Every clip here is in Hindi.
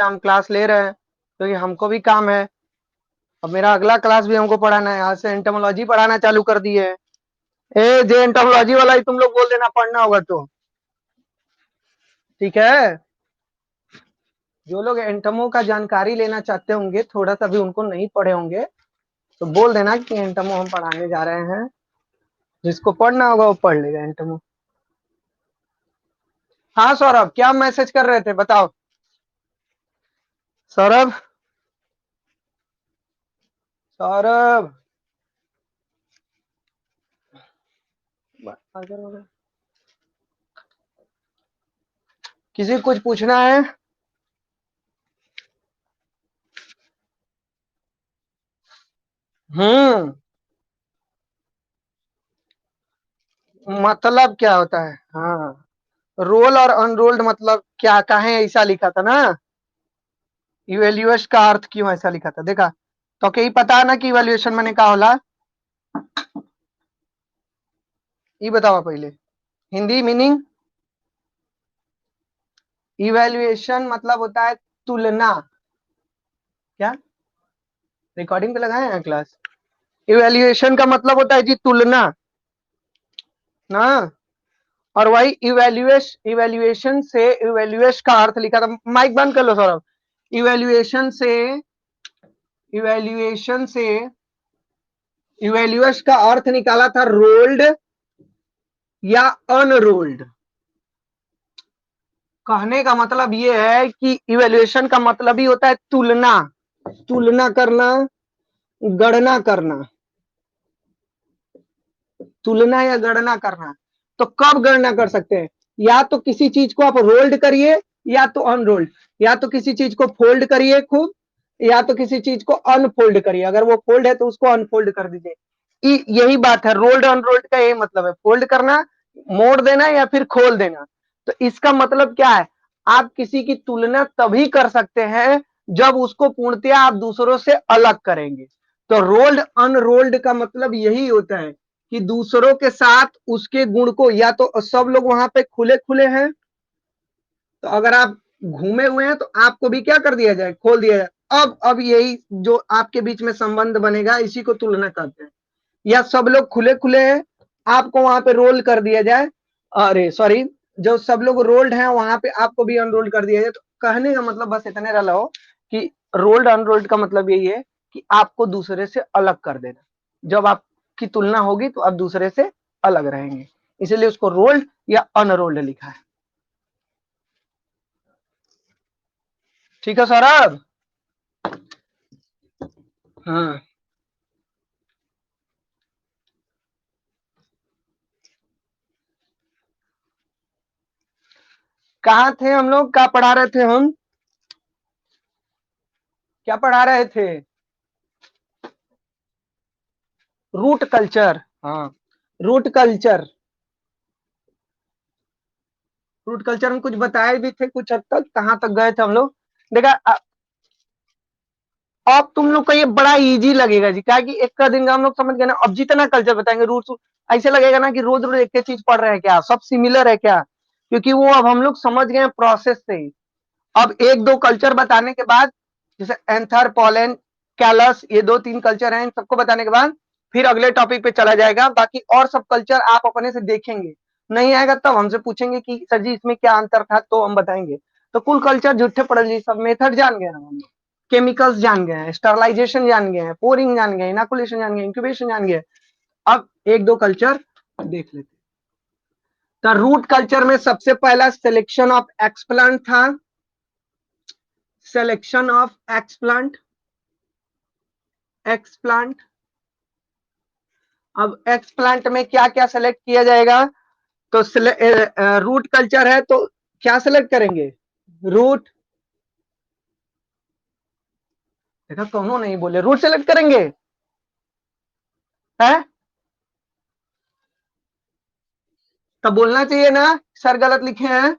हम क्लास ले रहे हैं क्योंकि हमको भी काम है। अब मेरा अगला क्लास भी हमको पढ़ाना है, आज से एंटोमोलॉजी पढ़ाना चालू कर दिए है। ए जे एंटोमोलॉजी वाला ही तुम लोग बोल देना पढ़ना होगा तो, ठीक है। जो लोग एंटमो का जानकारी लेना चाहते होंगे, थोड़ा सा भी उनको नहीं पढ़े होंगे, तो बोल देना कि एंटमो हम पढ़ाने जा रहे हैं। जिसको पढ़ना होगा वो पढ़ लेगा एंटमो। हाँ सौरभ, क्या मैसेज कर रहे थे बताओ। सौरभ, सौरभ, किसी को कुछ पूछना है? हम्म, मतलब क्या होता है? हाँ, रोल और अनरोल्ड मतलब क्या, काहे ऐसा लिखा था ना। इवेल्युएशन का अर्थ क्यों ऐसा लिखा था, देखा तो क्या ही पता है ना कि इवेल्युएशन मैंने कहा होला। ये बताओ पहले, हिंदी मीनिंग। इवेल्युएशन मतलब होता है तुलना। क्या रिकॉर्डिंग पे लगाए हैं क्लास? इवेल्युएशन का मतलब होता है जी तुलना ना। और वही इवेल्युएशन से इवेल्युएश का अर्थ लिखा था। माइक बंद कर लो सौरभ। इवेल्युएशन से इवेल्युएशन से इवेल्युएश का अर्थ निकाला था रोल्ड या अनरोल्ड। कहने का मतलब ये है कि इवेल्युएशन का मतलब ही होता है तुलना, तुलना करना, गणना करना, तुलना या गणना करना। तो कब गणना कर सकते हैं? या तो किसी चीज को आप रोल्ड करिए या तो अनरोल्ड, या तो किसी चीज को फोल्ड करिए खूब, या तो किसी चीज को अनफोल्ड करिए। अगर वो फोल्ड है तो उसको अनफोल्ड कर दीजिए। यही बात है, रोल्ड अनरोल्ड का यही मतलब है, फोल्ड करना, मोड़ देना या फिर खोल देना। तो इसका मतलब क्या है? आप किसी की तुलना तभी कर सकते हैं जब उसको पूर्णतया आप दूसरों से अलग करेंगे। तो रोल्ड अनरोल्ड का मतलब यही होता है कि दूसरों के साथ उसके गुण को, या तो सब लोग वहां पे खुले खुले हैं, तो अगर आप घूमे हुए हैं तो आपको भी क्या कर दिया जाए, खोल दिया जाए। अब यही जो आपके बीच में संबंध बनेगा इसी को तुलना कहते हैं। या सब लोग खुले खुले हैं, आपको वहां पे रोल कर दिया जाए, अरे सॉरी, जो सब लोग रोल्ड हैं वहां पे आपको भी अनरोल्ड कर दिया जाए। तो कहने का मतलब बस इतने रहा हो कि रोल्ड अनरोल्ड का मतलब यही है कि आपको दूसरे से अलग कर देना। जब आपकी तुलना होगी तो आप दूसरे से अलग रहेंगे, इसलिए उसको रोल्ड या अनरोल्ड लिखा है। ठीक है सौरभ। हाँ, कहाँ थे हम लोग, क्या पढ़ा रहे थे हम, क्या पढ़ा रहे थे? रूट कल्चर, हाँ, रूट कल्चर। रूट कल्चर में कुछ बताए भी थे कुछ हद तक, कहाँ तक गए थे हम लोग? देखा अब तुम लोग को ये बड़ा इजी लगेगा जी, क्या कि एक का दिन का हम लोग समझ गए ना। अब जितना कल्चर बताएंगे रूट, ऐसे लगेगा ना कि रोज रोज एक ही चीज पढ़ रहे हैं क्या, सब सिमिलर है क्या, क्योंकि वो अब हम लोग समझ गए प्रोसेस से ही। अब एक दो कल्चर बताने के बाद, जैसे एंथर, पोलन, कैलस, ये दो तीन कल्चर हैं, इन सबको बताने के बाद फिर अगले टॉपिक पे चला जाएगा। बाकी और सब कल्चर आप अपने से देखेंगे, नहीं आएगा तब हमसे पूछेंगे कि सर जी इसमें क्या अंतर था, तो हम बताएंगे। तो कुल कल्चर झूठे पढ़ ली, सब मेथड जान गए हम लोग, केमिकल्स जान गए हैं, स्टरलाइजेशन जान गए हैं, पोरिंग जान गए, इनाकुलेशन जान गए, इंक्यूबेशन जान गए। अब एक दो कल्चर देख लेते। तो रूट कल्चर में सबसे पहला सिलेक्शन ऑफ एक्सप्लांट था, सिलेक्शन ऑफ एक्सप्लांट, एक्सप्लांट। अब एक्सप्लांट में क्या क्या सेलेक्ट किया जाएगा? तो रूट कल्चर है तो क्या सेलेक्ट करेंगे? रूट, देखा कौनो नहीं बोले, रूट सेलेक्ट करेंगे है। तब बोलना चाहिए ना सर गलत लिखे हैं।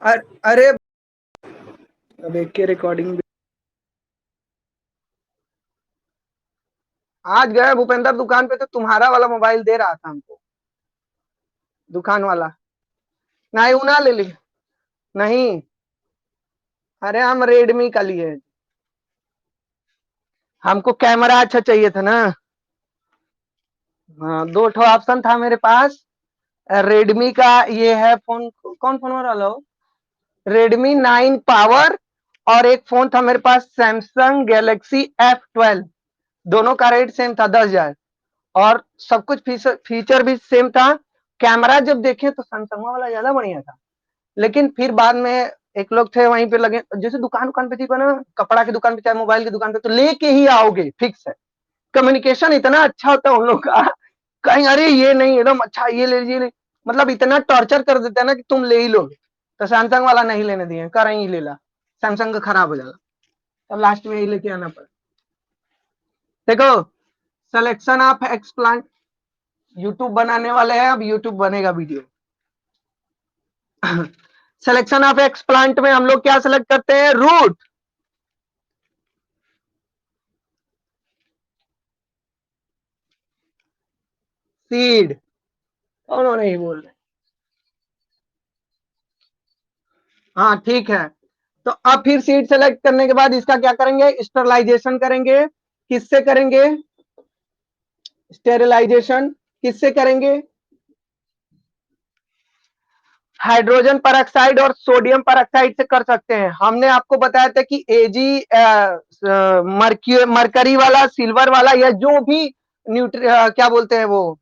अरे अब एक के रिकॉर्डिंग आज गए भूपेंद्र दुकान पे तो तुम्हारा वाला मोबाइल दे रहा था हमको, दुकान वाला। नहीं उना ले ली। नहीं, अरे हम रेडमी का लिए। हमको कैमरा अच्छा चाहिए था ना। हाँ, दो ठो ऑप्शन था मेरे पास। रेडमी का ये है फोन, कौन फोन वाला हो, रेडमी 9 पावर, और एक फोन था मेरे पास सैमसंग गैलेक्सी F12। दोनों का रेट सेम था 10,000, और सब कुछ फीचर भी सेम था। कैमरा जब देखे तो सैमसंग वाला ज्यादा बढ़िया था, लेकिन फिर बाद में एक लोग थे वहीं पे लगे, जैसे दुकान पे थी ना, कपड़ा की दुकान पे चाहे मोबाइल की दुकान पे, तो लेके ही आओगे फिक्स है। कम्युनिकेशन इतना अच्छा होता है उन लोग का, कहीं अरे ये नहीं एकदम अच्छा ये ले लीजिए, मतलब इतना टॉर्चर कर देते हैं ना कि तुम ले ही लोगे। तो सैमसंग वाला नहीं लेने दिए, कर ही ले ला, सैमसंग का खराब हो जाएगा, तब लास्ट में यही लेके आना पड़ा। देखो, सिलेक्शन ऑफ एक्सप्लांट, यूट्यूब बनाने वाले हैं, अब यूट्यूब बनेगा वीडियो। सिलेक्शन ऑफ एक्सप्लांट में हम लोग क्या सिलेक्ट करते हैं, रूट, सीड, उन्होंने नहीं बोल रहे। हाँ ठीक है, तो अब फिर सीड सेलेक्ट करने के बाद इसका क्या करेंगे, स्टरलाइजेशन करेंगे। किससे करेंगे, स्टेरिलाइजेशन किससे करेंगे, हाइड्रोजन परऑक्साइड और सोडियम परऑक्साइड से कर सकते हैं। हमने आपको बताया था कि एजी मरकरी वाला, सिल्वर वाला, या जो भी क्या बोलते हैं वो,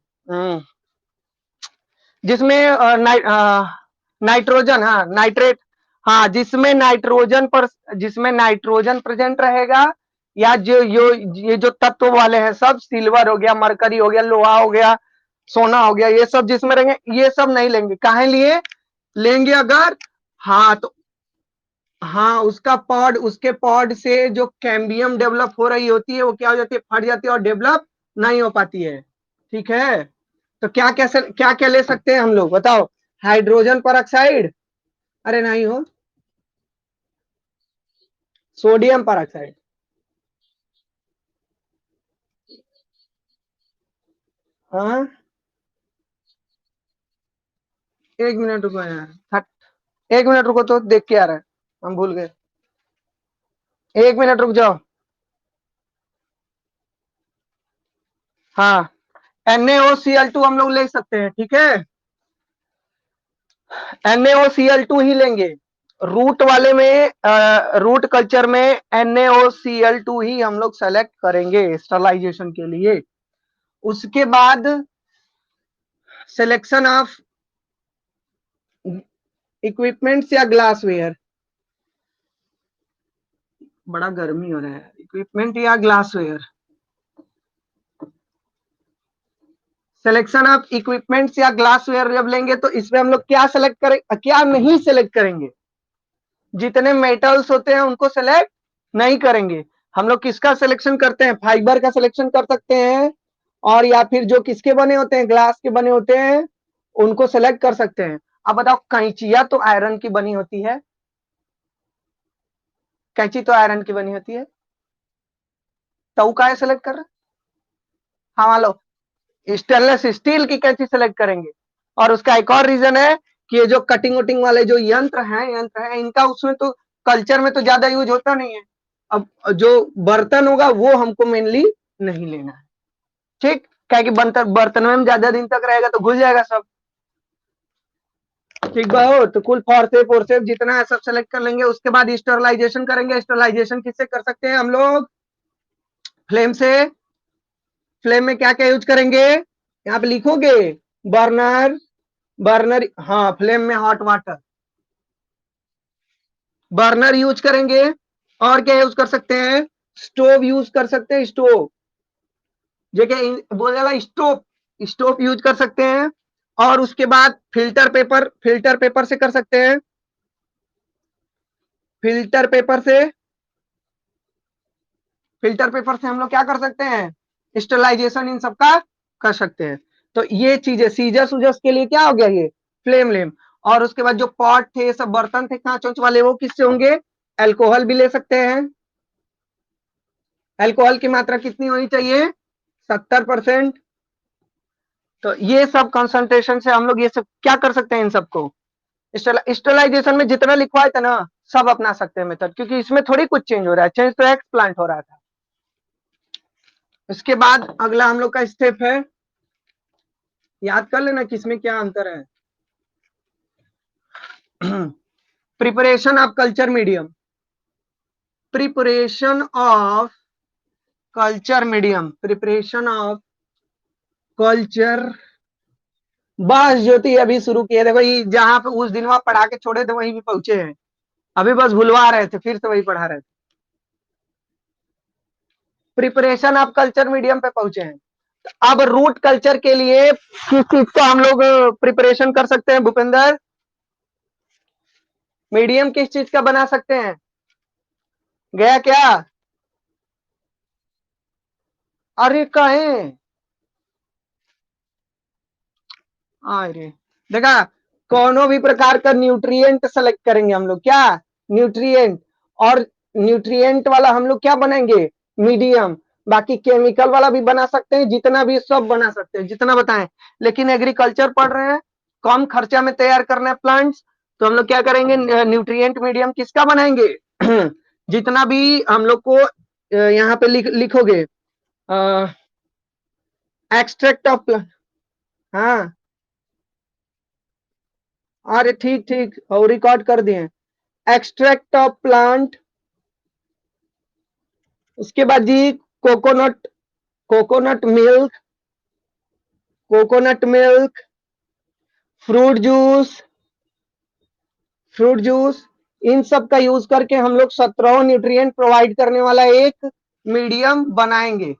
जिसमें नाइट्रोजन, हाँ नाइट्रेट, हाँ जिसमें नाइट्रोजन प्रेजेंट रहेगा, या ये जो तत्व वाले हैं सब, सिल्वर हो गया, मरकरी हो गया, लोहा हो गया, सोना हो गया, ये सब जिसमें रहेंगे, ये सब नहीं लेंगे। काहे लिए लेंगे अगर, हाँ तो, हाँ उसका पॉड, उसके पॉड से जो कैम्बियम डेवलप हो रही होती है वो क्या हो जाती है, फट जाती है और डेवलप नहीं हो पाती है। ठीक है, तो क्या क्या ले सकते हैं हम लोग बताओ, हाइड्रोजन परऑक्साइड, अरे नहीं हो, सोडियम परऑक्साइड। हाँ, एक मिनट रुको यार, एक मिनट रुको तो देख के आ रहा है, हम भूल गए, एक मिनट रुक जाओ। हाँ, NaOCl2 हम लोग ले सकते हैं, ठीक है, NaOCl2 ही लेंगे। रूट वाले में, रूट कल्चर में NaOCl2 ही हम लोग सेलेक्ट करेंगे स्टरलाइजेशन के लिए। उसके बाद सिलेक्शन ऑफ इक्विपमेंट्स या ग्लासवेयर, बड़ा गर्मी हो रहा है, इक्विपमेंट या ग्लासवेयर, सिलेक्शन ऑफ इक्विपमेंट्स या ग्लासवेयर जब लेंगे तो इसमें हम लोग क्या सेलेक्ट करें, क्या नहीं सेलेक्ट करेंगे, जितने मेटल्स होते हैं उनको सेलेक्ट नहीं करेंगे। हम लोग किसका सिलेक्शन करते हैं, फाइबर का सिलेक्शन कर सकते हैं, और या फिर जो किसके बने होते हैं, ग्लास के बने होते हैं, उनको सेलेक्ट कर सकते हैं। अब बताओ, कैंचिया तो आयरन की बनी होती है, कैंची तो आयरन की बनी होती है, तो का सेलेक्ट कर रहे हैं। हाँ मान लो स्टेनलेस स्टील की कैंची सेलेक्ट करेंगे, और उसका एक और रीजन है कि ये जो कटिंग वटिंग वाले जो यंत्र हैं इनका उसमें तो कल्चर में तो ज्यादा यूज होता नहीं है। अब जो बर्तन होगा वो हमको मेनली नहीं लेना है, ठीक, क्या कि बर्तन में ज्यादा दिन तक रहेगा तो घुल जाएगा सब। ठीक बा हो, तो कुल फोरसेप और जितना है सब सेलेक्ट कर लेंगे। उसके बाद स्टरलाइजेशन करेंगे। स्टरलाइजेशन किससे कर सकते हैं हम लोग, फ्लेम से। फ्लेम में क्या क्या यूज करेंगे, यहाँ पे लिखोगे, बर्नर, बर्नर, हाँ फ्लेम में हॉट वाटर, बर्नर यूज करेंगे। और क्या यूज कर सकते हैं, स्टोव यूज कर सकते हैं, स्टोव, जगह बोल जाला स्टोव, स्टोव यूज कर सकते हैं। और उसके बाद फिल्टर पेपर, फिल्टर पेपर से कर सकते हैं, फिल्टर पेपर से, फिल्टर पेपर से हम लोग क्या कर सकते हैं, स्टरलाइजेशन इन सबका कर सकते हैं। तो ये चीजें सीजस उजस के लिए क्या हो गया, ये फ्लेम लेम। और उसके बाद जो पॉट थे, सब बर्तन थे कांच वांच वाले, वो किससे होंगे? अल्कोहल भी ले सकते हैं। अल्कोहल की मात्रा कितनी होनी चाहिए? 70%। तो ये सब कंसंट्रेशन से हम लोग ये सब क्या कर सकते हैं, इन सबको स्टरलाइजेशन में जितना लिखवाए थे ना, सब अपना सकते हैं मेथड, क्योंकि इसमें थोड़ी कुछ चेंज हो रहा है, चेंज तो एक्सप्लांट हो रहा था। इसके बाद अगला हम लोग का स्टेप है, याद कर लेना किसमें क्या अंतर है। Preparation of culture medium, preparation of culture medium, preparation of culture. बस ज्योति अभी शुरू किए थे भाई, जहां पे उस दिन वहां पढ़ा के छोड़े थे वहीं भी पहुंचे हैं, अभी बस भुलवा रहे थे, फिर से वही पढ़ा रहे थे। प्रिपरेशन ऑफ कल्चर मीडियम पे पहुंचे हैं। अब रूट कल्चर के लिए किस चीज का हम लोग प्रिपरेशन कर सकते हैं भूपेंद्र? मीडियम किस चीज का बना सकते हैं? गया क्या? अरे कहें, अरे देखा, कोनो भी प्रकार का न्यूट्रिएंट सेलेक्ट करेंगे हम लोग, क्या न्यूट्रिएंट, और न्यूट्रिएंट वाला हम लोग क्या बनाएंगे? मीडियम। बाकी केमिकल वाला भी बना सकते हैं, जितना भी सब बना सकते हैं, जितना बताएं। लेकिन एग्रीकल्चर पढ़ रहे हैं, कम खर्चा में तैयार करना है प्लांट्स, तो हम लोग क्या करेंगे? न्यूट्रिएंट मीडियम किसका बनाएंगे? जितना भी हम लोग को यहाँ पे लिखोगे एक्सट्रैक्ट ऑफ, हाँ अरे ठीक ठीक, और रिकॉर्ड कर दिए। एक्सट्रैक्ट ऑफ प्लांट, उसके बाद जी coconut, coconut milk, coconut milk, fruit juice, fruit juice, इन सब का यूज करके हम लोग 17 न्यूट्रिएंट प्रोवाइड करने वाला एक मीडियम बनाएंगे।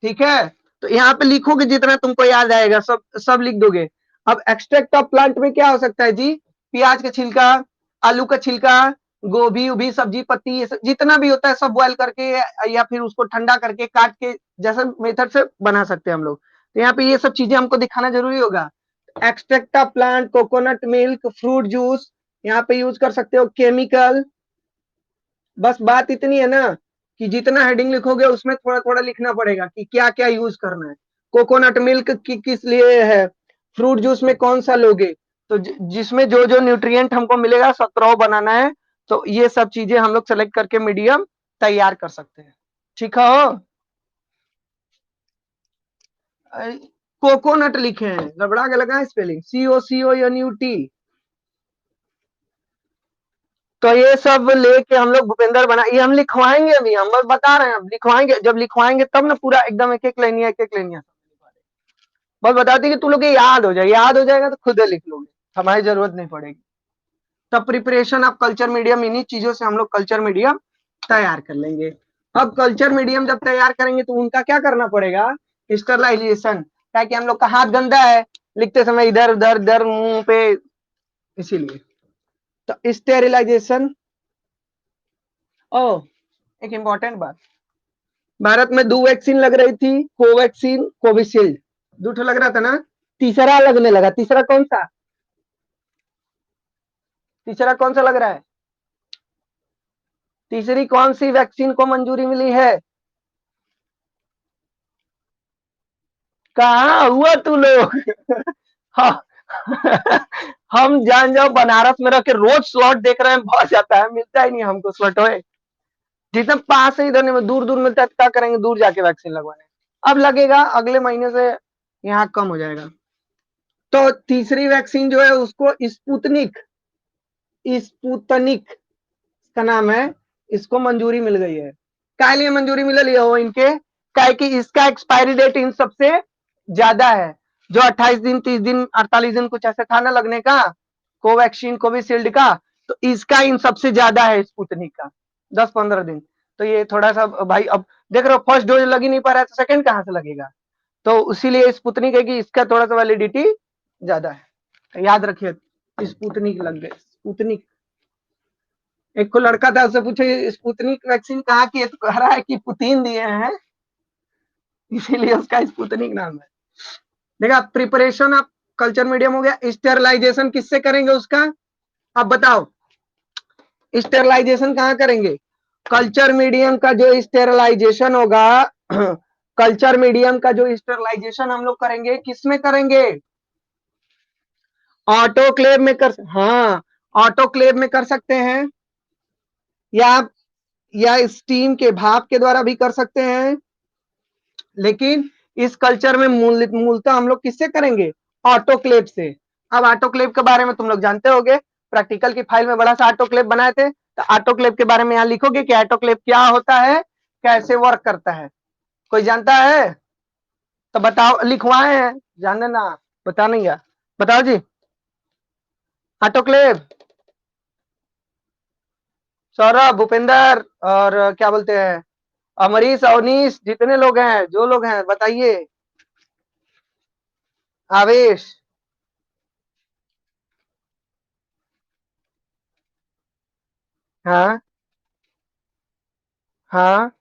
ठीक है, तो यहाँ पे लिखोगे जितना तुमको याद आएगा, सब सब लिख दोगे। अब एक्सट्रैक्ट ऑफ प्लांट में क्या हो सकता है जी? प्याज का छिलका, आलू का छिलका, गोभी उभी सब्जी पत्ती, ये सब जितना भी होता है सब बॉयल करके या फिर उसको ठंडा करके काट के जैसा मेथड से बना सकते हैं हम लोग। तो यहाँ पे ये सब चीजें हमको दिखाना जरूरी होगा। Extract of plant, coconut milk, fruit juice, यहाँ पे यूज कर सकते हो केमिकल। बस बात इतनी है ना कि जितना हेडिंग लिखोगे उसमें थोड़ा थोड़ा लिखना पड़ेगा कि क्या क्या यूज करना है। कोकोनट मिल्क की किस लिए है, फ्रूट जूस में कौन सा लोगे, तो जिसमें जो जो न्यूट्रिएंट हमको मिलेगा 17 बनाना है। तो ये सब चीजें हम लोग सेलेक्ट करके मीडियम तैयार कर सकते हैं। ठीक है हो? कोकोनट लिखे हैं, गड़बड़ा के लगा स्पेलिंग, COCONUT। तो ये सब लेके हम लोग भूपेंद्र बना, ये हम लिखवाएंगे, अभी हम बस बता रहे हैं, अब लिखवाएंगे, जब लिखवाएंगे तब ना पूरा एकदम एक एक लाइन, एक एक लाइन बस बताती कि तू लोग याद हो जाए, याद हो जाएगा तो खुद लिख लोगे, हमारी जरूरत नहीं पड़ेगी। तब प्रिपरेशन ऑफ कल्चर मीडियम, इन्हीं चीजों से हम लोग कल्चर मीडियम तैयार कर लेंगे। अब कल्चर मीडियम जब तैयार करेंगे तो उनका क्या करना पड़ेगा? स्टरलाइजेशन, ताकि हम लोग का हाथ गंदा है लिखते समय, इधर उधर इधर मुंह पे, इसीलिए। तो स्टेरिलाइजेशन। ओ, एक इंपॉर्टेंट बात, भारत में 2 वैक्सीन लग रही थी, कोवैक्सीन कोविशील्ड, 2 लग रहा था ना, तीसरा लगने लगा, तीसरा कौन सा? तीसरा कौन सा लग रहा है? तीसरी कौन सी वैक्सीन को मंजूरी मिली है? कहाँ हुआ तू लोग? हाँ। हम जान जाओ बनारस में रह के रोज स्लॉट देख रहे हैं, बहुत जाता है, मिलता ही नहीं हमको स्लॉट होए, जितना पास है इधर नहीं, दूर दूर मिलता है, क्या करेंगे दूर जाके वैक्सीन लगवाने। अब लगेगा अगले महीने से, यहाँ कम हो जाएगा। तो तीसरी वैक्सीन जो है उसको स्पुतनिक, स्पुतनिक का नाम है, इसको मंजूरी मिल गई है। काय लिए मंजूरी मिल लिया हो इनके, काय कि इसका एक्सपायरी डेट इन सबसे ज्यादा है, जो 28 दिन 30 दिन 48 दिन कुछ ऐसा था ना लगने का, कोवैक्सीन कोविशील्ड का, तो इसका इन सबसे ज्यादा है स्पुतनिक का, 10-15 दिन। तो ये थोड़ा सा भाई, अब देख रहे हो फर्स्ट डोज लग ही नहीं पा रहा है, तो सेकंड कहां से लगेगा? तो इसीलिए स्पुतनिक है कि इसका थोड़ा सा वैलिडिटी ज्यादा है, तो याद रखिए, स्पुतनिक लग गए, स्पुतनिक। एक को लड़का था, उससे पूछे स्पुतनिक वैक्सीन कहाँ की है, तो कह रहा है कि पुतिन दिए हैं, इसीलिए उसका स्पुतनिक नाम है। देखा, प्रिपरेशन ऑफ कल्चर मीडियम हो गया। स्टेरलाइजेशन किससे करेंगे उसका? अब बताओ, स्टेरलाइजेशन कहाँ करेंगे? कल्चर मीडियम का जो स्टेरलाइजेशन होगा, कल्चर मीडियम का जो स्टेरलाइजेशन हम लोग करेंगे, किसमें करेंगे? ऑटोक्लेव में कर, हाँ, ऑटोक्लेव में कर सकते हैं, या स्टीम के भाप के द्वारा भी कर सकते हैं। लेकिन इस कल्चर में मूलतः हम लोग किससे करेंगे? ऑटोक्लेव से। अब ऑटोक्लेव के बारे में तुम लोग जानते होगे, प्रैक्टिकल की फाइल में बड़ा सा ऑटोक्लेव बनाए थे। तो ऑटोक्लेव के बारे में यहाँ लिखोगे कि ऑटोक्लेव क्या होता है, कैसे वर्क करता है, कोई जानता है? तो बताओ, लिखवाए हैं, जानना ना, बता नहीं गया, बताओ जी। ऑटोक्लेव, सौरभ, भूपेंद्र, और क्या बोलते हैं, अमरीश, अवनीश, जितने लोग हैं, जो लोग हैं, बताइए। आवेश, हाँ हाँ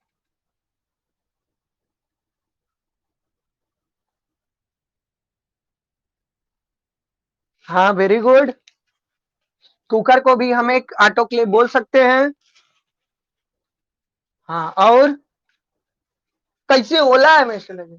हाँ, वेरी गुड। कुकर को भी हम एक ऑटोक्लेव बोल सकते हैं। हाँ, और कैसे ओला है मैं लगे?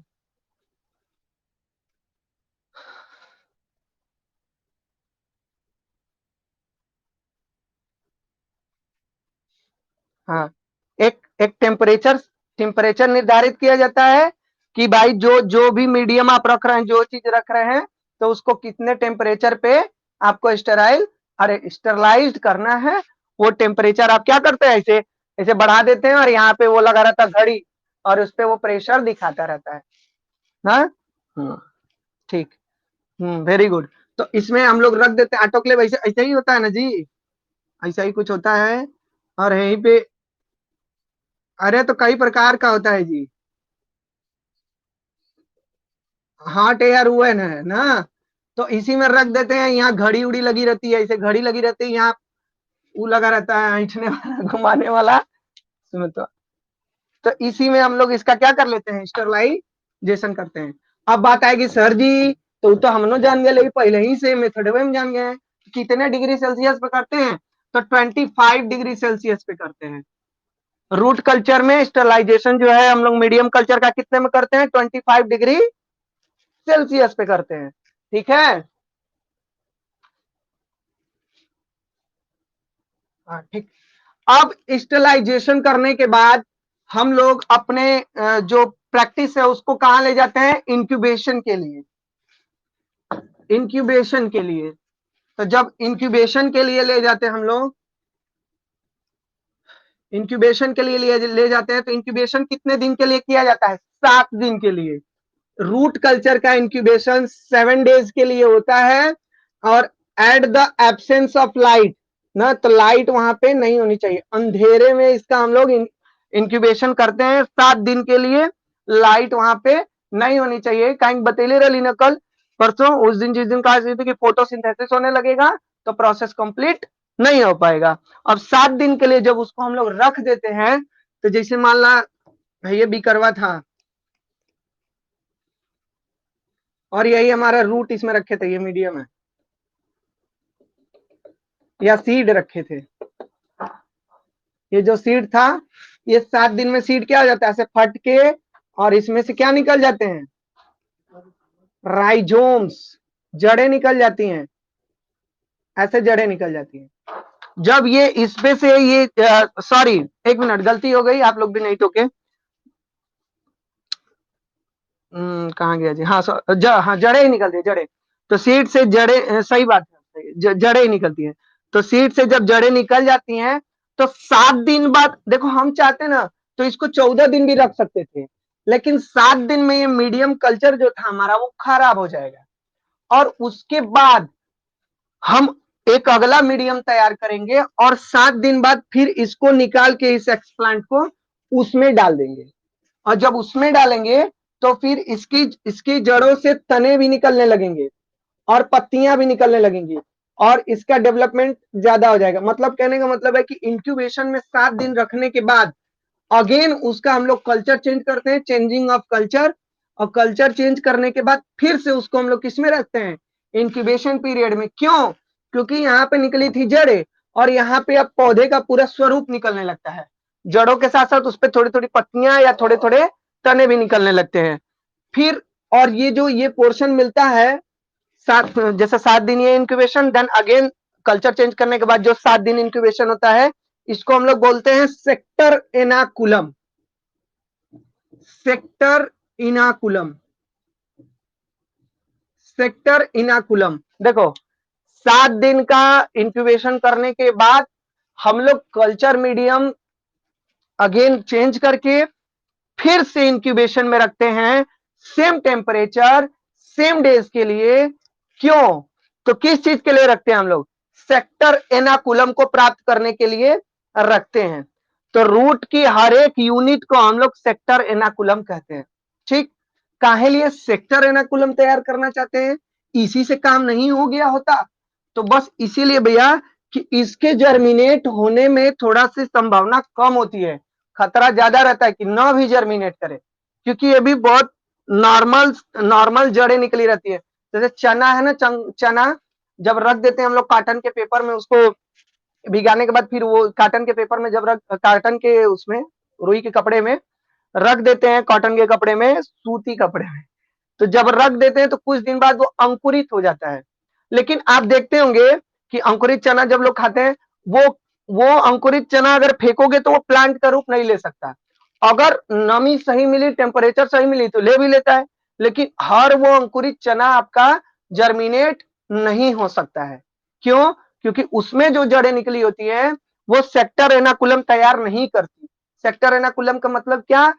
हाँ, एक एक टेम्परेचर निर्धारित किया जाता है कि भाई जो जो भी मीडियम आप रख रहे हैं, जो चीज रख रहे हैं, तो उसको कितने टेम्परेचर पे आपको स्टेरलाइज्ड करना है। वो टेम्परेचर आप क्या करते हैं, ऐसे ऐसे बढ़ा देते हैं, और यहाँ पे वो लगा रहता है घड़ी, और उस पे वो प्रेशर दिखाता रहता है ना। ठीक, वेरी गुड। तो इसमें हम लोग रख देते हैं ऑटोक्लेव, ऐसे ऐसे ही होता है ना जी, ऐसा ही कुछ होता है। और यहीं पे, अरे तो कई प्रकार का होता है जी। हॉट एयर ओवन है ना, तो इसी में रख देते हैं। यहाँ घड़ी उड़ी लगी रहती है, ऐसे घड़ी लगी रहती है, यहाँ वो लगा रहता है ऐंठने वाला, घुमाने वाला। सुनो तो इसी में हम लोग इसका क्या कर लेते हैं, स्टरलाइजेशन करते हैं। अब बात आएगी सर जी, तो हम लोग जान गए, लेकिन पहले ही से मेथड में हम जान गए हैं। कितने डिग्री सेल्सियस पे करते हैं? तो 25 डिग्री सेल्सियस पे करते हैं। रूट कल्चर में स्टरलाइजेशन जो है हम लोग मीडियम कल्चर का कितने में करते हैं? 25 डिग्री सेल्सियस पे करते हैं। ठीक है, हाँ ठीक। अब स्टरलाइजेशन करने के बाद हम लोग अपने जो प्रैक्टिस है उसको कहाँ ले जाते हैं? इंक्यूबेशन के लिए। इंक्यूबेशन के लिए, तो जब इंक्यूबेशन के लिए ले जाते हैं हम लोग, इंक्यूबेशन के लिए ले जाते हैं, तो इंक्यूबेशन कितने दिन के लिए किया जाता है? 7 दिन के लिए। रूट कल्चर का इंक्यूबेशन 7 डेज के लिए होता है। और at the absence of light ना, तो लाइट वहां पे नहीं होनी चाहिए, अंधेरे में इसका हम लोग इंक्यूबेशन करते हैं 7 दिन के लिए। लाइट वहां पे नहीं होनी चाहिए, कहीं बतेले रही ना कल परसों, उस दिन जिस दिन कहा कि फोटोसिंथेसिस होने लगेगा, तो प्रोसेस कंप्लीट नहीं हो पाएगा। अब 7 दिन के लिए जब उसको हम लोग रख देते हैं, तो जैसे मान ला ये भी करवा था, और यही हमारा रूट इसमें रखे थे, ये मीडियम है, या सीड रखे थे। ये जो सीड था, ये 7 दिन में सीड क्या हो जाता है, ऐसे फट के, और इसमें से क्या निकल जाते हैं? राइजोम्स, जड़ें निकल जाती हैं, ऐसे जड़ें निकल जाती हैं। जब ये इसपे से ये, सॉरी, एक मिनट, गलती हो गई, आप लोग भी नहीं टोके। कहाँ गया जी, हाँ हाँ, जड़ें ही निकलती है, जड़ें। तो सीड से जड़ें, सही बात है, जड़ें ही निकलती हैं। तो सीड से जब जड़ें निकल जाती हैं, तो 7 दिन बाद, देखो हम चाहते ना तो इसको 14 दिन भी रख सकते थे, लेकिन 7 दिन में ये मीडियम कल्चर जो था हमारा वो खराब हो जाएगा। और उसके बाद हम एक अगला मीडियम तैयार करेंगे, और 7 दिन बाद फिर इसको निकाल के इस एक्सप्लांट को उसमें डाल देंगे। और जब उसमें डालेंगे, तो फिर इसकी इसकी जड़ों से तने भी निकलने लगेंगे, और पत्तियां भी निकलने लगेंगी, और इसका डेवलपमेंट ज्यादा हो जाएगा। मतलब कहने का मतलब है कि इंक्यूबेशन में 7 दिन रखने के बाद अगेन उसका हम लोग कल्चर चेंज करते हैं, चेंजिंग ऑफ कल्चर। और कल्चर चेंज करने के बाद फिर से उसको हम लोग किसमें रखते हैं? इंक्यूबेशन पीरियड में। क्यों? क्योंकि यहाँ पे निकली थी जड़ें और यहाँ पे अब पौधे का पूरा स्वरूप निकलने लगता है। जड़ों के साथ साथ उस पर थोड़ी थोड़ी पत्तियां या थोड़े थोड़े तने भी निकलने लगते हैं। फिर और ये जो ये पोर्शन मिलता है जैसे 7 दिन ये incubation, then again culture change करने के बाद जो 7 दिन इंक्यूबेशन होता है, इसको हम लोग बोलते हैं sector Ernakulam. Sector inoculum, sector inoculum. देखो 7 दिन का इंक्यूबेशन करने के बाद हम लोग कल्चर मीडियम अगेन चेंज करके फिर से इंक्यूबेशन में रखते हैं, सेम टेम्परेचर सेम डेज के लिए। क्यों? तो किस चीज के लिए रखते हैं हम लोग? सेक्टर एनाकुलम को प्राप्त करने के लिए रखते हैं। तो रूट की हर एक यूनिट को हम लोग सेक्टर एनाकुलम कहते हैं। ठीक, काहे लिए सेक्टर एनाकुलम तैयार करना चाहते हैं? इसी से काम नहीं हो गया होता तो बस इसीलिए भैया कि इसके जर्मिनेट होने में थोड़ा सी संभावना कम होती है, खतरा ज्यादा रहता है कि ना भी जर्मिनेट करे, क्योंकि ये भी बहुत नॉर्मल नॉर्मल जड़ें निकली रहती है। जैसे चना है ना, चना जब रख देते हैं हम लोग काटन के पेपर में, उसको भिगाने के बाद फिर वो काटन के पेपर में जब रख, काटन के उसमें रुई के कपड़े में रख देते हैं, कॉटन के कपड़े में, सूती कपड़े में, तो जब रख देते हैं तो कुछ दिन बाद वो अंकुरित हो जाता है। लेकिन आप देखते होंगे कि अंकुरित चना जब लोग खाते हैं, वो अंकुरित चना अगर फेंकोगे तो वो प्लांट का रूप नहीं ले सकता। अगर नमी सही मिली, टेम्परेचर सही मिली तो ले भी लेता है, लेकिन हर वो अंकुरित चना आपका जर्मिनेट नहीं हो सकता है। क्यों? क्योंकि उसमें जो जड़ें निकली होती है वो सेक्टर एनाकुलम तैयार नहीं करती। सेक्टर एनाकुलम का मतलब क्या?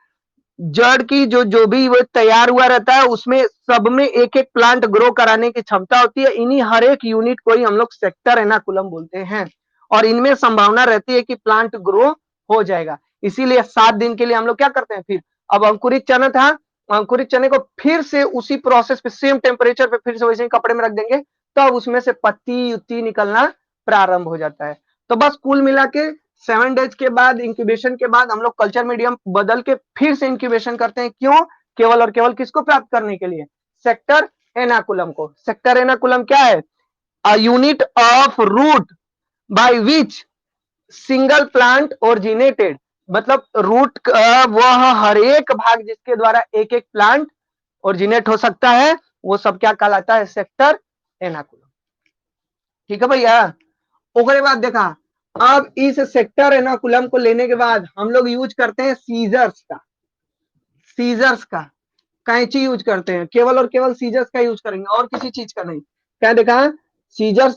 जड़ की जो जो भी वो तैयार हुआ रहता है उसमें सब में एक एक प्लांट ग्रो कराने की क्षमता होती है। इन्हीं हर एक यूनिट को ही हम लोग सेक्टर एनाकुलम बोलते हैं और इनमें संभावना रहती है कि प्लांट ग्रो हो जाएगा। इसीलिए 7 दिन के लिए हम लोग क्या करते हैं, फिर अब अंकुरित चना था, अंकुरित चने को फिर से उसी प्रोसेस पे सेम टेम्परेचर पे फिर से वैसे ही कपड़े में रख देंगे, तब उसमें से पत्ती उत्ती निकलना प्रारंभ हो जाता है। तो बस कुल मिला के 7 डेज के बाद इंक्यूबेशन के बाद हम लोग कल्चर मीडियम बदल के फिर से इंक्यूबेशन करते हैं। क्यों? केवल और केवल किसको प्राप्त करने के लिए? सेक्टर एनाकुलम को। सेक्टर एनाकुलम क्या है? A unit of root by which single plant originated. मतलब रूट वह हर एक भाग जिसके द्वारा एक एक प्लांट ओरिजिनेट हो सकता है, वो सब क्या कहलाता है? सेक्टर एनाकुलम। ठीक है भैया। ओकरे बाद देखा, अब इस सेक्टर एनाकुलम को लेने के बाद हम लोग यूज करते हैं सीजर्स का। सीजर्स का, कैंची यूज करते हैं, केवल और केवल सीजर्स का यूज करेंगे और किसी चीज का नहीं। क्या देखा? सीजर्स,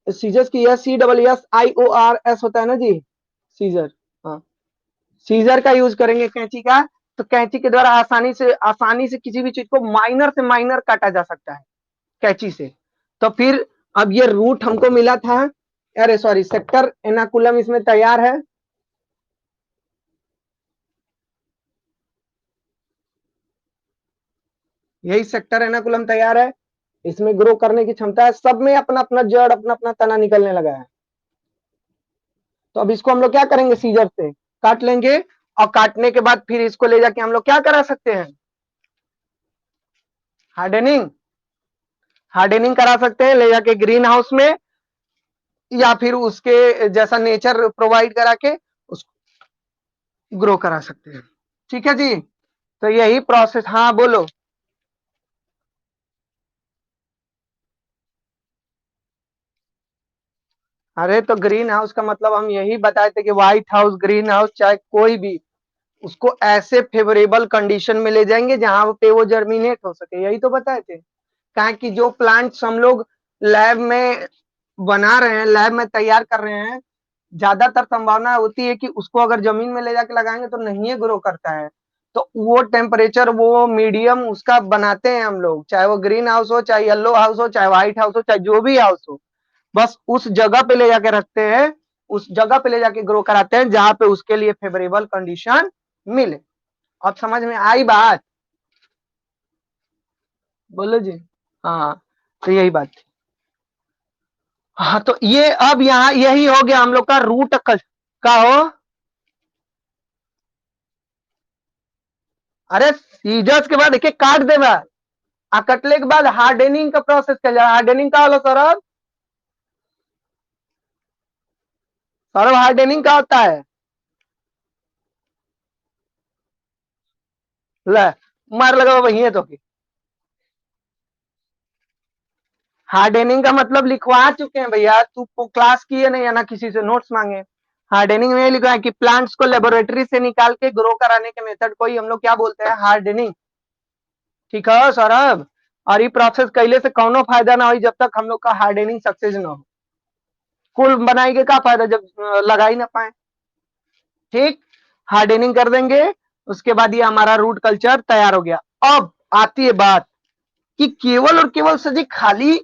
सीजर्स की SESSIORS होता है ना जी, सीजर। हाँ, सीजर का यूज करेंगे, कैंची का। तो कैंची के द्वारा आसानी से किसी भी चीज को माइनर से माइनर काटा जा सकता है कैंची से। तो फिर अब ये रूट हमको मिला था, अरे सॉरी, सेक्टर एनाकुलम इसमें तैयार है। यही सेक्टर एनाकुलम तैयार है, इसमें ग्रो करने की क्षमता है, सब में अपना अपना जड़, अपना अपना तना निकलने लगा है। तो अब इसको हम लोग क्या करेंगे? सीजर से काट लेंगे और काटने के बाद फिर इसको ले जाके हम लोग क्या करा सकते हैं? हार्डनिंग, हार्डनिंग करा सकते हैं ले जाके ग्रीन हाउस में, या फिर उसके जैसा नेचर प्रोवाइड करा के उसको ग्रो करा सकते हैं। ठीक है जी, तो यही प्रोसेस। हाँ बोलो। अरे तो ग्रीन हाउस का मतलब हम यही बताए थे कि व्हाइट हाउस, ग्रीन हाउस, चाहे कोई भी, उसको ऐसे फेवरेबल कंडीशन में ले जाएंगे जहां पे वो जर्मिनेट हो सके, यही तो बताए थे। कहा कि जो प्लांट्स हम लोग लैब में बना रहे हैं, लैब में तैयार कर रहे हैं, ज्यादातर संभावना होती है कि उसको अगर जमीन में ले जाके लगाएंगे तो नहीं ग्रो करता है। तो वो टेम्परेचर, वो मीडियम उसका बनाते हैं हम लोग, चाहे वो ग्रीन हाउस हो, चाहे येलो हाउस हो, चाहे व्हाइट हाउस हो, चाहे जो भी हाउस हो, बस उस जगह पे ले जाके रखते हैं, उस जगह पे ले जाके ग्रो कराते हैं जहां पे उसके लिए फेवरेबल कंडीशन मिले। अब समझ में आई बात? बोलो जी। हाँ, तो यही बात थी। हाँ, तो ये अब यहाँ यही हो गया हम लोग का रूट का हो। अरे सीजर्स के बाद एक एक काट देगा। कटले के बाद हार्डनिंग का प्रोसेस किया जाए। हार्डनिंग का होला सौरभ? सौरभ हार्डनिंग का होता है? ले मार लगा वही है तो कि हार्डनिंग का मतलब लिखवा चुके हैं भैया, तू क्लास किए नहीं है ना किसी से नोट्स मांगे। हार्डनिंग में लिखा है कि प्लांट्स को लेबोरेटरी से निकाल के ग्रो कराने के मेथड को ही हम लोग क्या बोलते हैं? हार्डनिंग। ठीक है सौरभ? और ये प्रोसेस कैले से कौनो फायदा ना हो जब तक हम लोग का हार्डनिंग सक्सेस ना हो। कुल बनाएंगे क्या फायदा जब लगा ही ना पाए। ठीक, हार्डनिंग कर देंगे, उसके बाद ये हमारा रूट कल्चर तैयार हो गया। अब आती है बात कि केवल और केवल सजी खाली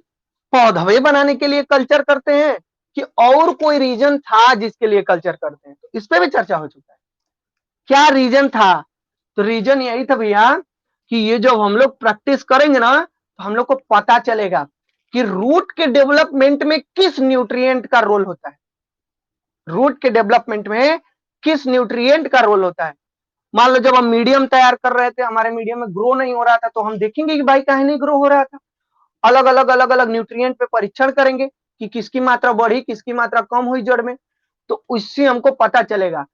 पौधे बनाने के लिए कल्चर करते हैं कि और कोई रीजन था जिसके लिए कल्चर करते हैं? तो इस पे भी चर्चा हो चुका है। क्या रीजन था? तो रीजन यही था भैया कि ये जब हम लोग प्रैक्टिस करेंगे ना तो हम लोग को पता चलेगा कि रूट के डेवलपमेंट में किस न्यूट्रिएंट का रोल होता है। रूट के डेवलपमेंट में किस न्यूट्रिएंट का रोल होता है। मान लो जब हम मीडियम तैयार कर रहे थे, हमारे मीडियम में ग्रो नहीं हो रहा था, तो हम देखेंगे कि भाई काहे नहीं ग्रो हो रहा था। अलग अलग न्यूट्रिएंट पे परीक्षण करेंगे कि किसकी मात्रा बढ़ी, किसकी मात्रा कम हुई जड़ में। तो उससे हमको पता चलेगा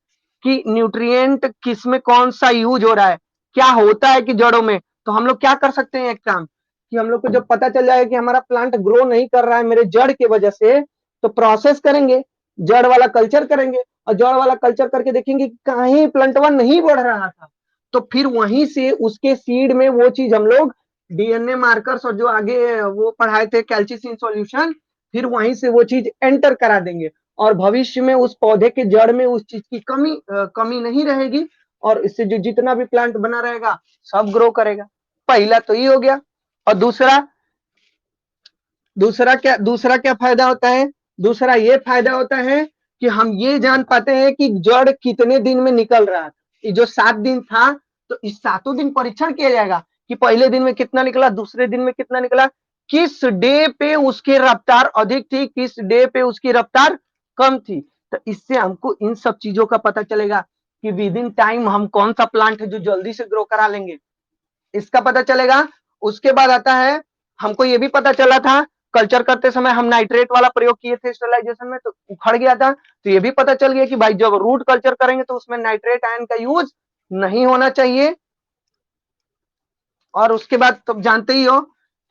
कि न्यूट्रिएंट किस में कौन सा यूज हो रहा है, क्या होता है कि जड़ों में। तो हम लोग क्या कर सकते हैं, एक काम कि हम लोग को जब पता चल जाएगा कि हमारा प्लांट ग्रो नहीं कर रहा है मेरे जड़ की वजह से, तो प्रोसेस करेंगे, जड़ वाला कल्चर करेंगे, और जड़ वाला कल्चर करके देखेंगे कि कहीं प्लांटवा नहीं बढ़ रहा था, तो फिर वहीं से उसके सीड में वो चीज हम लोग डीएनए मार्कर्स और जो आगे वो पढ़ाए थे कैल्चिसिन सॉल्यूशन, फिर वहीं से वो चीज एंटर करा देंगे, और भविष्य में उस पौधे के जड़ में उस चीज की कमी नहीं रहेगी, और इससे जो जितना भी प्लांट बना रहेगा सब ग्रो करेगा। पहला तो ये हो गया। और दूसरा, दूसरा क्या फायदा होता है? दूसरा ये फायदा होता है कि हम ये जान पाते हैं कि जड़ कितने दिन में निकल रहा है। ये जो 7 दिन था, तो इस 7 दिन परीक्षण किया जाएगा कि पहले दिन में कितना निकला, दूसरे दिन में कितना निकला, किस डे पे उसकी रफ्तार अधिक थी, किस डे पे उसकी रफ्तार कम थी। तो इससे हमको इन सब चीजों का पता चलेगा कि विद इन टाइम हम कौन सा प्लांट है जो जल्दी से ग्रो करा लेंगे, इसका पता चलेगा। उसके बाद आता है, हमको ये भी पता चला था कल्चर करते समय हम नाइट्रेट वाला प्रयोग किए थे स्टेरलाइजेशन में, तो उखड़ गया था। तो ये भी पता चल गया कि भाई जब रूट कल्चर करेंगे तो उसमें नाइट्रेट आयन का यूज नहीं होना चाहिए। और उसके बाद तो जानते ही हो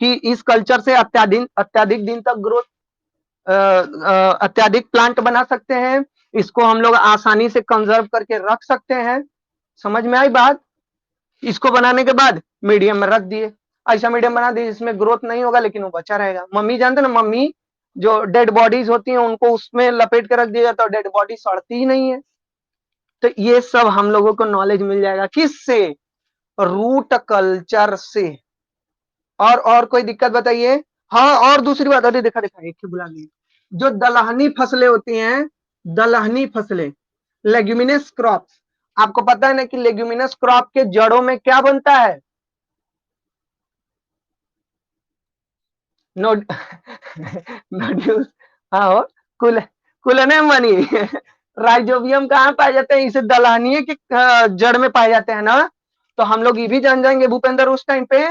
कि इस कल्चर से अत्याधिक अत्याधिक दिन तक ग्रोथ, अत्याधिक प्लांट बना सकते हैं। इसको हम लोग आसानी से कंजर्व करके रख सकते हैं। समझ में आई बात? इसको बनाने के बाद मीडियम में रख दिए, ऐसा मीडियम बना दिए जिसमें ग्रोथ नहीं होगा लेकिन वो बचा रहेगा। मम्मी जानते ना, मम्मी जो डेड बॉडीज होती हैं उनको उसमें लपेट के रख दिया जाता है, डेड बॉडी सड़ती ही नहीं है। तो ये सब हम लोगों को नॉलेज मिल जाएगा किससे? रूट कल्चर से। और कोई दिक्कत बताइए? हाँ, और दूसरी बात, अरे देखा देखा एक ही बुला ली, जो दलहनी फसलें होती हैं, दलहनी फसलें, लेग्यूमिनस क्रॉप्स, आपको पता है ना कि लेग्यूमिनस क्रॉप के जड़ों में क्या बनता है? नोड नोड्यूस, हाँ हो, कुल कुलने मनी राइजोबियम कहाँ पाए जाते हैं? इसे दलहनी के जड़ में पाए जाते हैं ना। तो हम लोग ये भी जान जाएंगे भूपेंद्र उस टाइम पे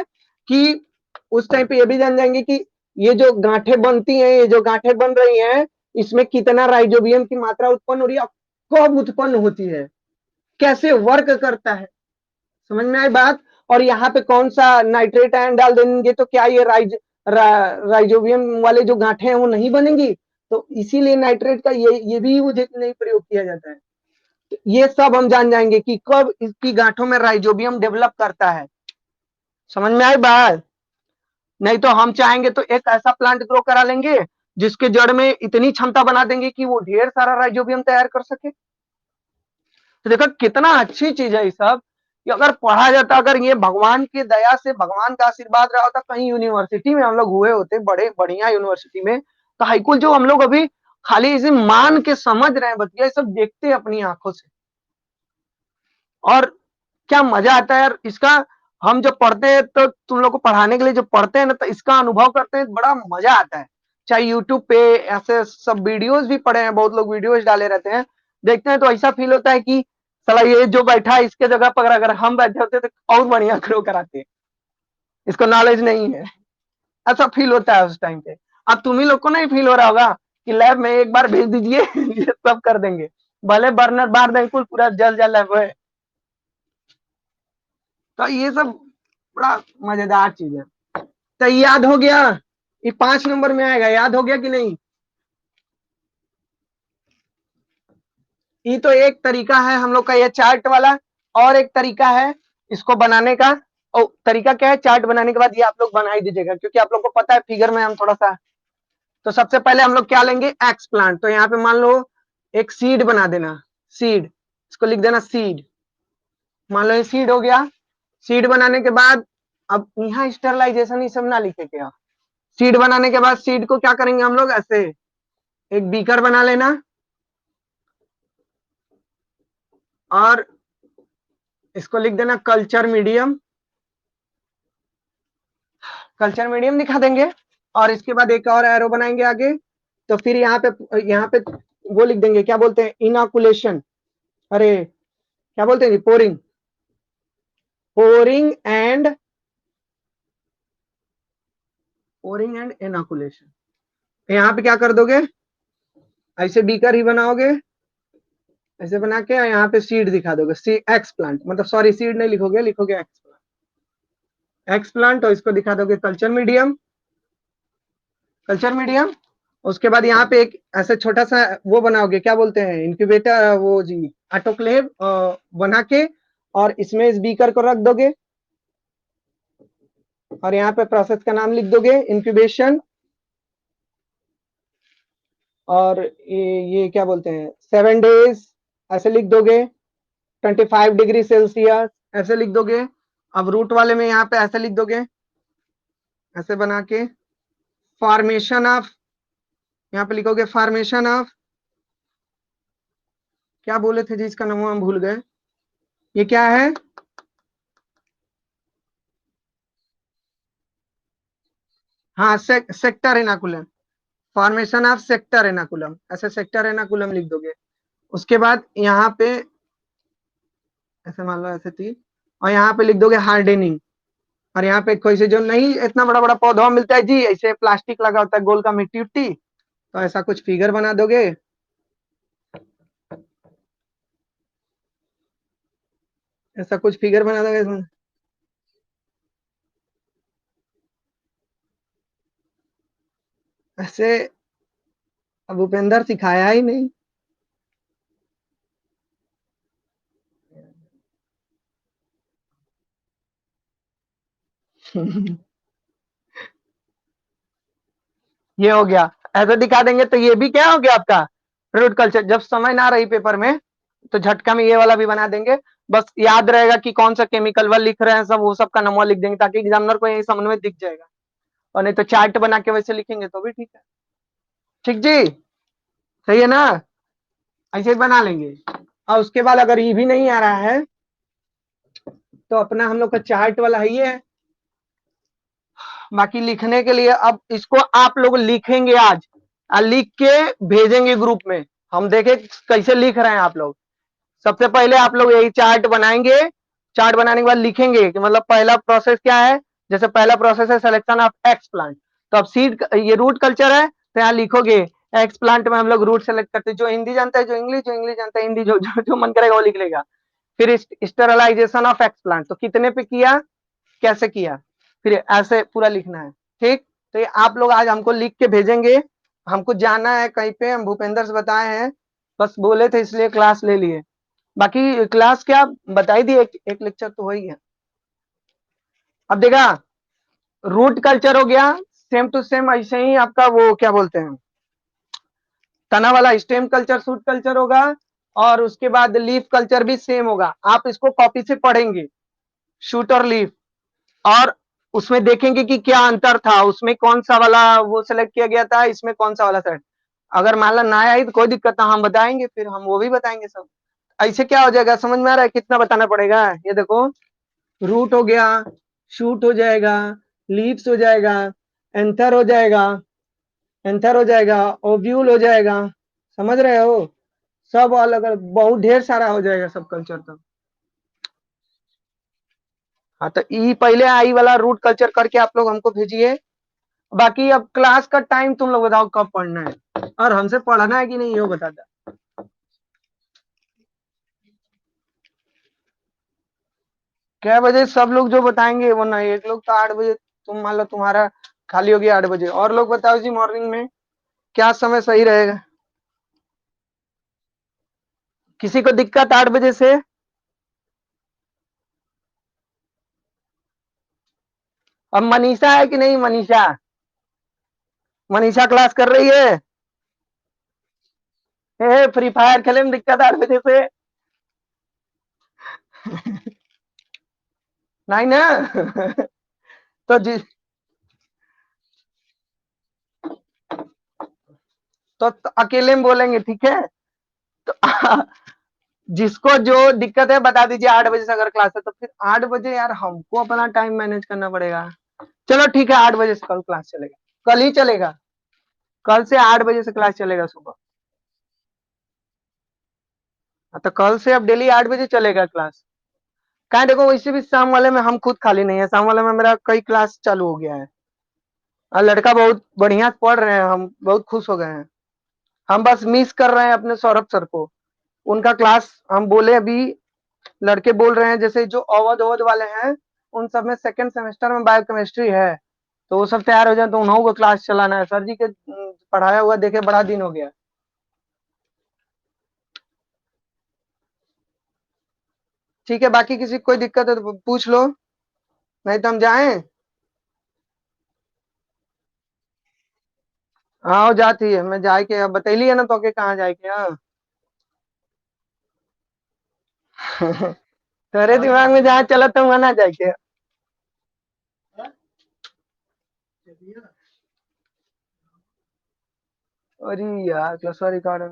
कि उस टाइम पे ये भी जान जाएंगे कि ये जो गांठें बनती हैं, ये जो गांठें बन रही हैं, इसमें कितना राइजोबियम की मात्रा उत्पन्न हो रही है, कब उत्पन्न होती है, कैसे वर्क करता है। समझ में आई बात? और यहाँ पे कौन सा नाइट्रेट आयन डाल देंगे तो क्या ये राइजोबियम वाले जो गांठे हैं वो नहीं बनेंगी? तो इसीलिए नाइट्रेट का ये भी यूज नहीं प्रयोग किया जाता है। तो ये सब हम जान जाएंगे कि कब इसकी गांठों में राइजोबियम डेवलप करता है। समझ में आई बात? नहीं तो हम चाहेंगे तो एक ऐसा प्लांट ग्रो करा लेंगे जिसके जड़ में इतनी क्षमता बना देंगे कि वो ढेर सारा राइजोबियम तैयार कर सके। तो देखो कितना अच्छी चीज है ये सब, कि अगर पढ़ा जाता, अगर ये भगवान की दया से, भगवान का आशीर्वाद रहा होता, कहीं यूनिवर्सिटी में हम लोग हुए होते, बड़े बढ़िया यूनिवर्सिटी में, तो हाईकुल जो हम लोग अभी खाली इसे मान के समझ रहे हैं बतिया, ये सब देखते हैं अपनी आंखों से, और क्या मजा आता है यार इसका। हम जब पढ़ते हैं तो तुम लोग को पढ़ाने के लिए जब पढ़ते हैं ना, तो इसका अनुभव करते हैं, बड़ा मजा आता है। चाहे यूट्यूब पे ऐसे सब वीडियोस भी पड़े हैं, बहुत लोग वीडियोस डाले रहते हैं, देखते हैं तो ऐसा फील होता है कि साला ये जो बैठा है इसके जगह पर अगर हम बैठे होते तो और बढ़िया ग्रो कराते। इसको नॉलेज नहीं है। ऐसा फील होता है उस टाइम पे। अब तुम ही लोग को नहीं फील हो रहा होगा कि लैब में एक बार भेज दीजिए ये सब कर देंगे, भले बर्नर बार देंगे पूरा जल जल लैब है। तो ये सब बड़ा मजेदार चीज है। तो याद हो गया, ये 5 नंबर में आएगा, याद हो गया कि नहीं? ये तो एक तरीका है हम लोग का ये चार्ट वाला। और एक तरीका है इसको बनाने का। और तरीका क्या है, चार्ट बनाने के बाद ये आप लोग बना ही दीजिएगा, क्योंकि आप लोग को पता है फिगर में हम थोड़ा सा। तो सबसे पहले हम लोग क्या लेंगे, एक्स प्लांट। तो यहाँ पे मान लो एक सीड बना देना, सीड, इसको लिख देना सीड। मान लो ये सीड हो गया। सीड बनाने के बाद अब यहाँ स्टरलाइजेशन ये सब ना लिखे क्या। सीड बनाने के बाद सीड को क्या करेंगे हम लोग, ऐसे एक बीकर बना लेना और इसको लिख देना कल्चर मीडियम। कल्चर मीडियम दिखा देंगे और इसके बाद एक और एरो बनाएंगे आगे। तो फिर यहाँ पे वो लिख देंगे, क्या बोलते हैं, इनोकुलेशन, अरे क्या बोलते हैं, पोरिंग, पोरिंग एंड इनोकुलेशन। यहाँ पे क्या कर दोगे, ऐसे बीकर ही बनाओगे, ऐसे बना के यहाँ पे सीड दिखा दोगे, सी एक्स प्लांट, मतलब सॉरी सीड नहीं लिखोगे, लिखोगे एक्स प्लांट, एक्स प्लांट। और इसको दिखा दोगे कल्चर मीडियम, कल्चर मीडियम। उसके बाद यहाँ पे एक ऐसे छोटा सा वो बनाओगे, क्या बोलते हैं, इंक्यूबेटर, वो जी ऑटोक्लेव बना के, और इसमें इस बीकर को रख दोगे और यहाँ पे प्रोसेस का नाम लिख दोगे इंक्यूबेशन। और ये क्या बोलते हैं, 7 डेज ऐसे लिख दोगे, 25 डिग्री सेल्सियस ऐसे लिख दोगे। अब रूट वाले में यहाँ पे ऐसे लिख दोगे, ऐसे बना के फॉर्मेशन ऑफ, यहाँ पे लिखोगे फॉर्मेशन ऑफ, क्या बोले थे जी इसका नाम हम भूल गए, ये क्या है, हाँ sector Ernakulam, formation of sector Ernakulam, ऐसे सेक्टर एनाकुलम लिख दोगे। उसके बाद यहाँ पे ऐसे मान लो ऐसे थी, और यहाँ पे लिख दोगे हार्डनिंग। और यहाँ पे कोई से जो नहीं इतना बड़ा बड़ा पौधा मिलता है जी, ऐसे प्लास्टिक लगा होता है गोल का, मिट्टी उट्टी, तो ऐसा कुछ फिगर बना दोगे, ऐसा कुछ फिगर बना दोगे इसमें। ऐसे अब भूपेंद्र सिखाया ही नहीं। ये हो गया, ऐसे दिखा देंगे। तो ये भी क्या हो गया आपका फ्रूट कल्चर। जब समझ ना रही पेपर में तो झटका में ये वाला भी बना देंगे। बस याद रहेगा कि कौन सा केमिकल वाला लिख रहे हैं, सब वो सब का नंबर लिख देंगे, ताकि एग्जामिनर को यही समझ में दिख जाएगा। और नहीं तो चार्ट बना के वैसे लिखेंगे तो भी ठीक है। ठीक जी, सही है ना, ऐसे ही बना लेंगे। और उसके बाद अगर ये भी नहीं आ रहा है तो अपना हम लोग का चार्ट वाला है ये है। बाकी लिखने के लिए अब इसको आप लोग लिखेंगे आज, लिख के भेजेंगे ग्रुप में, हम देखें कैसे लिख रहे हैं आप लोग। सबसे पहले आप लोग यही चार्ट बनाएंगे। चार्ट बनाने के बाद लिखेंगे कि मतलब पहला प्रोसेस क्या है। जैसे पहला प्रोसेस है सिलेक्शन ऑफ एक्स प्लांट, तो अब सीड, ये रूट कल्चर है, तो यहाँ लिखोगे एक्स प्लांट में हम लोग रूट सेलेक्ट करते हैं। जो हिंदी जानता है, जो इंग्लिश जानता है हिंदी, जो मन करेगा वो लिख लेगा। फिर स्टेरलाइजेशन ऑफ एक्स प्लांट, तो कितने पे किया, कैसे किया, फिर ऐसे पूरा लिखना है। ठीक, तो ये आप लोग आज हमको लिख के भेजेंगे। हमको जाना है कहीं पे, हम भूपेंद्र से बताए हैं, बस बोले थे इसलिए क्लास ले लिए। बाकी क्लास क्या बताई दी, एक लेक्चर तो वही है। अब देखा, रूट कल्चर हो गया, सेम टू सेम ऐसे ही आपका वो क्या बोलते हैं, तना वाला स्टेम कल्चर, शूट कल्चर होगा। और उसके बाद लीफ कल्चर भी सेम होगा। आप इसको कॉपी से पढ़ेंगे, शूट और लीफ, और उसमें देखेंगे कि क्या अंतर था, उसमें कौन सा वाला वो सेलेक्ट किया गया था, इसमें कौन सा वाला सेलेक्ट। अगर मान लो ना आई तो कोई दिक्कत ना, हम बताएंगे, फिर हम वो भी बताएंगे सब। ऐसे क्या हो जाएगा, समझ में आ रहा है कितना बताना पड़ेगा। ये देखो, रूट हो गया, शूट हो जाएगा, लीव्स हो जाएगा, एंथर हो जाएगा, एंथर हो जाएगा, ओव्यूल हो जाएगा, समझ रहे हो, सब अलग अलग बहुत ढेर सारा हो जाएगा सब कल्चर तक। हाँ तो ई पहले आई वाला रूट कल्चर करके आप लोग हमको भेजिए। बाकी अब क्लास का टाइम तुम लोग बताओ कब पढ़ना है और हमसे पढ़ना है कि नहीं ये बता दो। क्या बजे सब लोग जो बताएंगे वो नहीं, एक लोग तो 8 बजे, तुम मान लो तुम्हारा खाली हो गया 8 बजे, और लोग बताओ जी मॉर्निंग में क्या समय सही रहेगा। किसी को दिक्कत 8 बजे से? अब मनीषा है कि नहीं? मनीषा, मनीषा क्लास कर रही है? फ्री फायर खेले में दिक्कत 8 बजे से? नहीं ना? तो तो अकेले में बोलेंगे, ठीक है? तो जिसको जो दिक्कत है बता दीजिए, 8 बजे से अगर क्लास है तो फिर 8 बजे यार हमको अपना टाइम मैनेज करना पड़ेगा। चलो ठीक है, 8 बजे से कल क्लास चलेगा, कल ही चलेगा। कल से 8 बजे से क्लास चलेगा सुबह। हाँ, तो कल से अब डेली 8 बजे चलेगा क्लास। कहा देखो, वैसे भी शाम वाले में हम खुद खाली नहीं है, शाम वाले में मेरा कई क्लास चालू हो गया है और लड़का बहुत बढ़िया पढ़ रहे हैं, हम बहुत खुश हो गए हैं। हम बस मिस कर रहे हैं अपने सौरभ सर को, उनका क्लास हम बोले अभी। लड़के बोल रहे हैं जैसे जो अवध अवध वाले हैं, उन सब में सेकंड सेमेस्टर में बायोकेमिस्ट्री है, तो वो सब तैयार हो जाए तो उन्होंने को क्लास चलाना है। सर जी के पढ़ाया हुआ देखे बड़ा दिन हो गया। ठीक है, बाकी किसी को कोई दिक्कत है तो पूछ लो, नहीं तो हम जाएं। हाँ वो जाती है, मैं जाए के अब बतैली है ना तो के कहाँ जाए के। हाँ। तेरे दिमाग में जहाँ चला था वहां ना जाए के। अरे यार क्लास रिकॉर्ड